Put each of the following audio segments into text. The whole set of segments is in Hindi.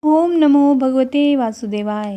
ओम नमो भगवते वासुदेवाय।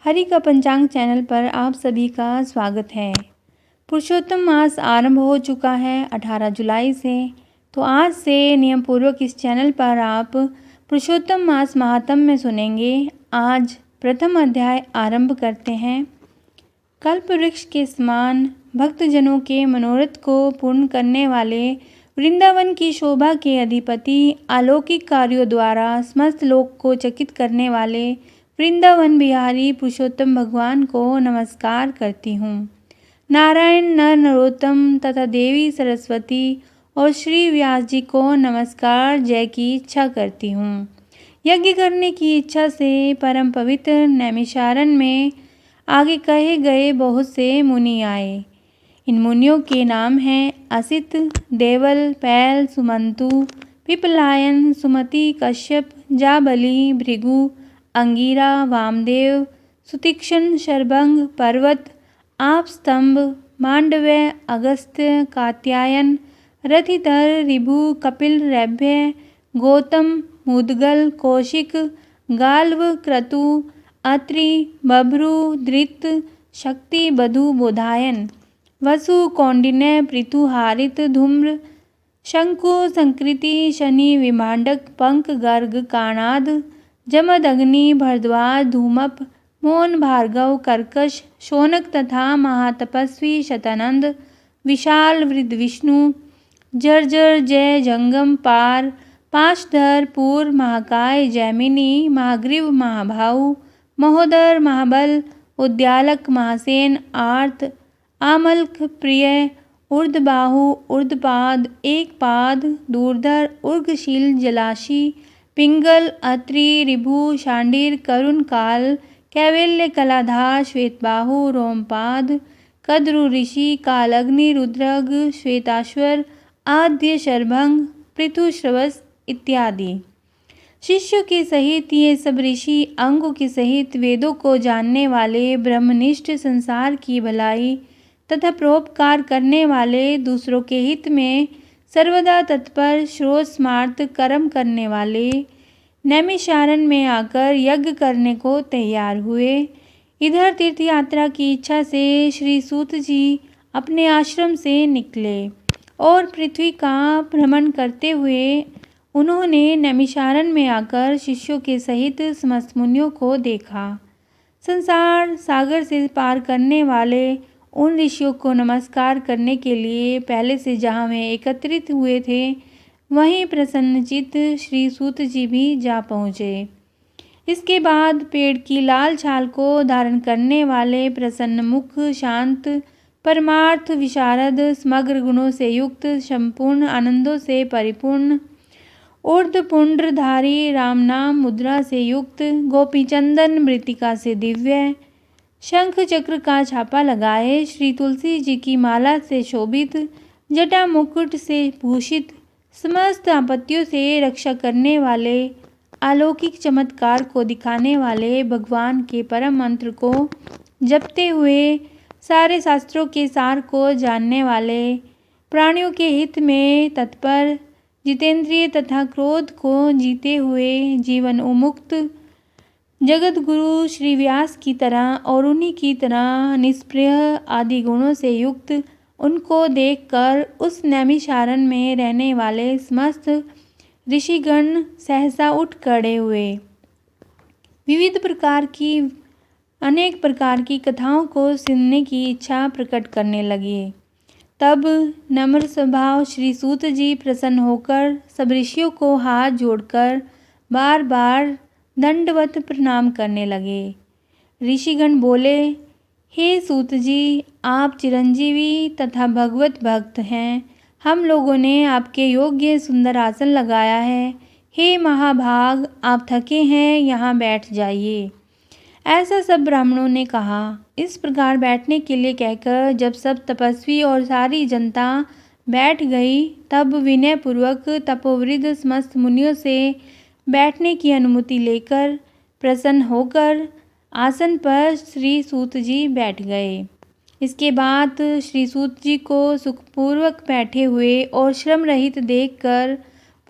हरि का पंचांग चैनल पर आप सभी का स्वागत है। पुरुषोत्तम मास आरंभ हो चुका है 18 जुलाई से। तो आज से नियम पूर्वक इस चैनल पर आप पुरुषोत्तम मास महात्म्य सुनेंगे। आज प्रथम अध्याय आरंभ करते हैं। कल्प वृक्ष के समान भक्तजनों के मनोरथ को पूर्ण करने वाले वृंदावन की शोभा के अधिपति, अलौकिक कार्यों द्वारा समस्त लोक को चकित करने वाले वृंदावन बिहारी पुरुषोत्तम भगवान को नमस्कार करती हूँ। नारायण नर नरोत्तम तथा देवी सरस्वती और श्री व्यास जी को नमस्कार जय की इच्छा करती हूँ। यज्ञ करने की इच्छा से परम पवित्र नैमिषारण्य में आगे कहे गए बहुत से मुनि आए। इन मुनियों के नाम हैं असित, देवल, पैल, सुमंतु, पिपलायन, सुमति, कश्यप, जाबली, भृगु, अंगिरा, वामदेव, सुतीक्ष्ण, शरभंग, पर्वत, आपस्तंभ, मांडव्य, अगस्त्य, कात्यायन, रथिधर, ऋभु, कपिल, रैभ्य, गौतम, मुद्गल, कौशिक, गाल्व, क्रतु, अत्रि, बभ्रु, धृत, शक्ति, बधु, बोधायन, वसु, कौंडिन्य, पृथु, हारित, धूम्र, शंकु, संकृति, शनि, विमांडक, पंक, गर्ग, काणाद, जमद, अग्नि, भरद्वाज, धूमप, मोहन, भार्गव, कर्कश, शौनक तथा महातपस्वी शतानंद, विशाल, वृद्ध, विष्णु, जर्जर, जय, जंगम, पार, पाशधर, पूर, महाकाय, जैमिनी, महाग्रीव, महाभाऊ, महोदर, महाबल, उद्यालक, महासेन, आर्त, आमल्क, प्रिय, ऊर्ध्वबाहु, ऊर्ध्वपाद, एकपाद, दूरधर, उर्गशील, जलाशी, पिंगल, अत्रि, ऋभु, शांडिर, करुण, काल, कैवल्य, कलाधार, श्वेतबाहु, रोमपाद, कद्रु, ऋषि, कालग्नि, रुद्रग, श्वेताश्वर, आद्य, शरभंग, पृथुश्रवस इत्यादि। शिष्यों के सहित ये सब ऋषि अंगों के सहित वेदों को जानने वाले, ब्रह्मनिष्ठ, संसार की भलाई तथा परोपकार करने वाले, दूसरों के हित में सर्वदा तत्पर, श्रोत कर्म करने वाले, नैमिषारण्य में आकर यज्ञ करने को तैयार हुए। इधर तीर्थ यात्रा की इच्छा से श्री सूत जी अपने आश्रम से निकले और पृथ्वी का भ्रमण करते हुए उन्होंने नैमिषारण्य में आकर शिष्यों के सहित समस्त मुनियों को देखा। संसार सागर से पार करने वाले उन ऋषियों को नमस्कार करने के लिए पहले से जहाँ वे एकत्रित हुए थे वहीं प्रसन्नचित्त श्री सूत जी भी जा पहुँचे। इसके बाद पेड़ की लाल छाल को धारण करने वाले प्रसन्न मुख, शांत, परमार्थ विशारद, समग्र गुणों से युक्त, संपूर्ण आनंदों से परिपूर्ण, ऊर्ध्वपुंड्रधारी, राम नाम मुद्रा से युक्त, गोपीचंदन मृतिका से दिव्य, शंख चक्र का छापा लगाए, श्री तुलसी जी की माला से शोभित, जटा मुकुट से भूषित, समस्त आपत्तियों से रक्षा करने वाले, अलौकिक चमत्कार को दिखाने वाले, भगवान के परम मंत्र को जपते हुए सारे शास्त्रों के सार को जानने वाले, प्राणियों के हित में तत्पर, जितेंद्रिय तथा क्रोध को जीते हुए जीवन उन्मुक्त, जगत गुरु श्री व्यास की तरह और उन्हीं की तरह निष्प्रिय आदि गुणों से युक्त, उनको देखकर उस नैमिषारण्य में रहने वाले समस्त ऋषिगण सहसा उठ खड़े हुए। अनेक प्रकार की कथाओं को सुनने की इच्छा प्रकट करने लगे। तब नम्र स्वभाव श्री सूत जी प्रसन्न होकर सब ऋषियों को हाथ जोड़कर बार बार दंडवत प्रणाम करने लगे। ऋषिगण बोले, हे सूत जी, आप चिरंजीवी तथा भगवत भक्त हैं। हम लोगों ने आपके योग्य सुंदर आसन लगाया है। हे महाभाग, आप थके हैं, यहाँ बैठ जाइए। ऐसा सब ब्राह्मणों ने कहा। इस प्रकार बैठने के लिए कहकर जब सब तपस्वी और सारी जनता बैठ गई, तब विनयपूर्वक तपोवृद्ध समस्त मुनियों से बैठने की अनुमति लेकर प्रसन्न होकर आसन पर श्री सूत जी बैठ गए। इसके बाद श्री सूत जी को सुखपूर्वक बैठे हुए और श्रम रहित देखकर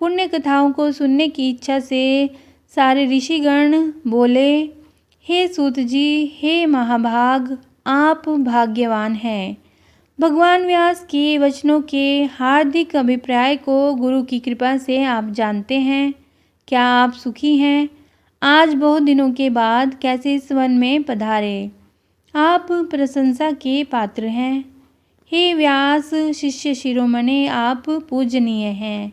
पुण्य कथाओं को सुनने की इच्छा से सारे ऋषिगण बोले, हे सूत जी, हे महाभाग, आप भाग्यवान हैं। भगवान व्यास के वचनों के हार्दिक अभिप्राय को गुरु की कृपा से आप जानते हैं। क्या आप सुखी हैं? आज बहुत दिनों के बाद कैसे इस वन में पधारे? आप प्रशंसा के पात्र हैं। हे व्यास शिष्य शिरोमणि, आप पूजनीय हैं।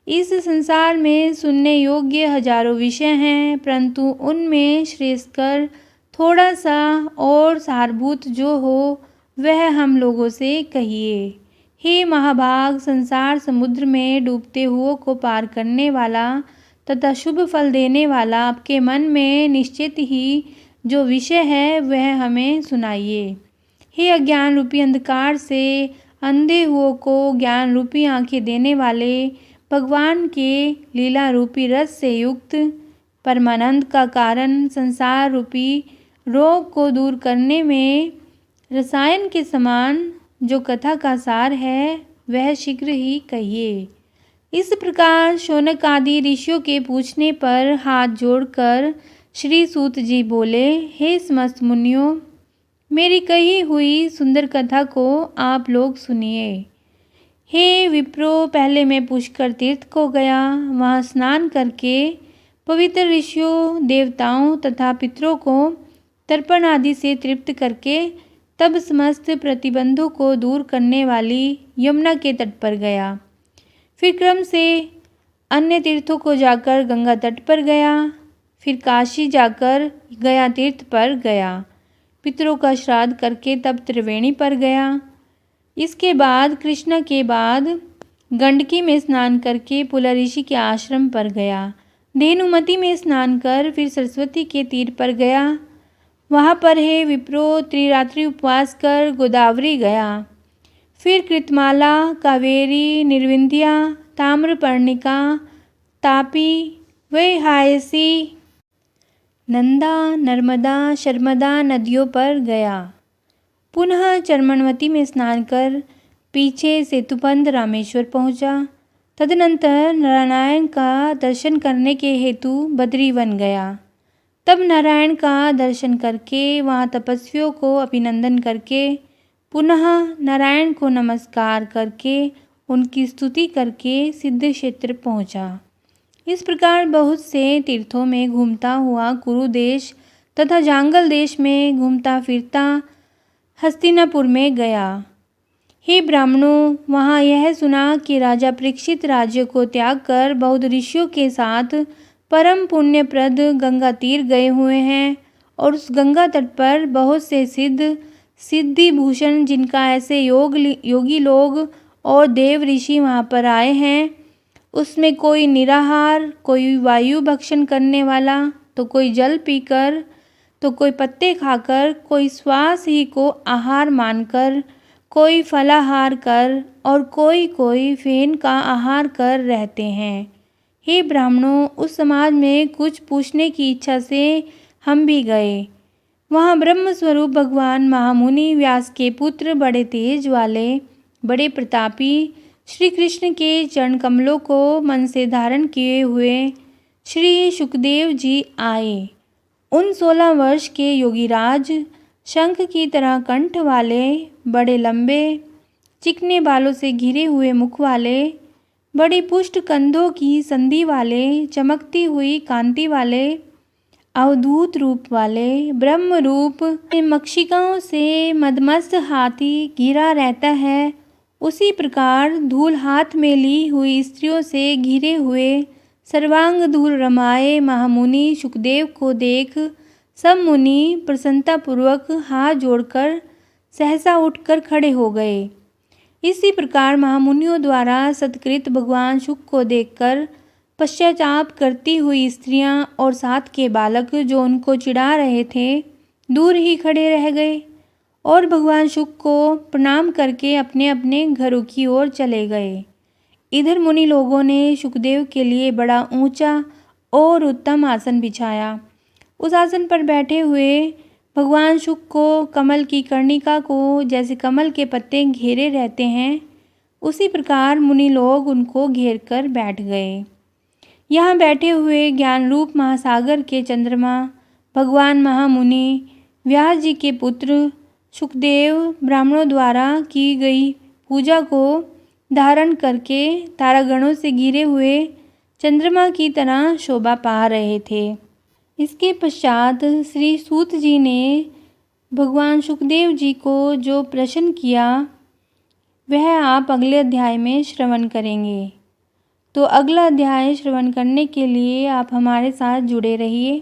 इस संसार में सुनने योग्य हजारों विषय हैं, परंतु उनमें श्रेष्ठकर थोड़ा सा और सारभूत जो हो वह हम लोगों से कहिए। हे महाभाग, संसार समुद्र में डूबते हुओं को पार करने वाला तथा शुभ फल देने वाला आपके मन में निश्चित ही जो विषय है वह हमें सुनाइए। हे अज्ञान रूपी अंधकार से अंधे हुओं को ज्ञान रूपी आंखें देने वाले भगवान के लीला रूपी रस से युक्त परमानंद का कारण संसार रूपी रोग को दूर करने में रसायन के समान जो कथा का सार है वह शीघ्र ही कहिए। इस प्रकार शौनक आदि ऋषियों के पूछने पर हाथ जोड़कर श्री सूत जी बोले, हे समस्त मुनियों, मेरी कही हुई सुंदर कथा को आप लोग सुनिए। हे विप्रो, पहले मैं पुष्कर तीर्थ को गया। वहाँ स्नान करके पवित्र ऋषियों, देवताओं तथा पितरों को तर्पण आदि से तृप्त करके तब समस्त प्रतिबंधों को दूर करने वाली यमुना के तट पर गया। फिर क्रम से अन्य तीर्थों को जाकर गंगा तट पर गया। फिर काशी जाकर गया तीर्थ पर गया। पितरों का श्राद्ध करके तब त्रिवेणी पर गया। इसके बाद कृष्णा के बाद गंडकी में स्नान करके पुला ऋषि के आश्रम पर गया। धेनुमती में स्नान कर फिर सरस्वती के तीर पर गया। वहाँ पर हे विप्रो त्रिरात्रि उपवास कर गोदावरी गया। फिर कृतमाला, कावेरी, निर्विंध्या, ताम्रपर्णिका, तापी, वैहायसी, नंदा, नर्मदा, शर्मदा नदियों पर गया। पुनः चर्मणवती में स्नान कर पीछे सेतुबंध रामेश्वर पहुँचा। तदनंतर नारायण का दर्शन करने के हेतु बद्रीवन गया। तब नारायण का दर्शन करके वहाँ तपस्वियों को अभिनंदन करके पुनः नारायण को नमस्कार करके उनकी स्तुति करके सिद्ध क्षेत्र पहुँचा। इस प्रकार बहुत से तीर्थों में घूमता हुआ कुरु देश तथा जांगल देश में घूमता फिरता हस्तिनापुर में गया। हे ब्राह्मणों, वहाँ यह सुना कि राजा परीक्षित राज्य को त्याग कर बौद्ध ऋषियों के साथ परम पुण्यप्रद गंगा तीर गए हुए हैं और उस गंगा तट पर बहुत से सिद्धि भूषण जिनका ऐसे योगी लोग और देव ऋषि वहाँ पर आए हैं। उसमें कोई निराहार, कोई वायु भक्षण करने वाला, तो कोई जल पीकर, तो कोई पत्ते खाकर, कोई श्वास ही को आहार मानकर, कोई फलाहार कर और कोई फेन का आहार कर रहते हैं। हे ब्राह्मणों, उस समाज में कुछ पूछने की इच्छा से हम भी गए। वहाँ ब्रह्म स्वरूप भगवान महामुनि व्यास के पुत्र, बड़े तेज वाले, बड़े प्रतापी श्री कृष्ण के चरण कमलों को मन से धारण किए हुए श्री सुखदेव जी आए। उन 16 वर्ष के योगीराज, शंख की तरह कंठ वाले, बड़े लंबे चिकने बालों से घिरे हुए मुख वाले, बड़ी पुष्ट कंधों की संधि वाले, चमकती हुई कांति वाले, अवधूत रूप वाले, ब्रह्म रूप मक्षिकाओं से मदमस्त हाथी घिरा रहता है, उसी प्रकार धूल हाथ में ली हुई स्त्रियों से घिरे हुए सर्वांग धूल रमाए महामुनि सुखदेव को देख सब मुनि प्रसन्नतापूर्वक हाथ जोड़कर सहसा उठकर खड़े हो गए। इसी प्रकार महामुनियों द्वारा सत्कृत भगवान शुक को देखकर पश्चाताप करती हुई स्त्रियां और साथ के बालक जो उनको चिढ़ा रहे थे दूर ही खड़े रह गए और भगवान शुक को प्रणाम करके अपने अपने घरों की ओर चले गए। इधर मुनि लोगों ने सुखदेव के लिए बड़ा ऊंचा और उत्तम आसन बिछाया। उस आसन पर बैठे हुए भगवान शुक को कमल की कर्णिका को जैसे कमल के पत्ते घेरे रहते हैं, उसी प्रकार मुनि लोग उनको घेर कर बैठ गए। यहाँ बैठे हुए ज्ञान रूप महासागर के चंद्रमा भगवान महामुनि व्यास जी के पुत्र सुखदेव ब्राह्मणों द्वारा की गई पूजा को धारण करके तारागणों से घिरे हुए चंद्रमा की तरह शोभा पा रहे थे। इसके पश्चात श्री सूत जी ने भगवान सुखदेव जी को जो प्रश्न किया वह आप अगले अध्याय में श्रवण करेंगे। तो अगला अध्याय श्रवण करने के लिए आप हमारे साथ जुड़े रहिए।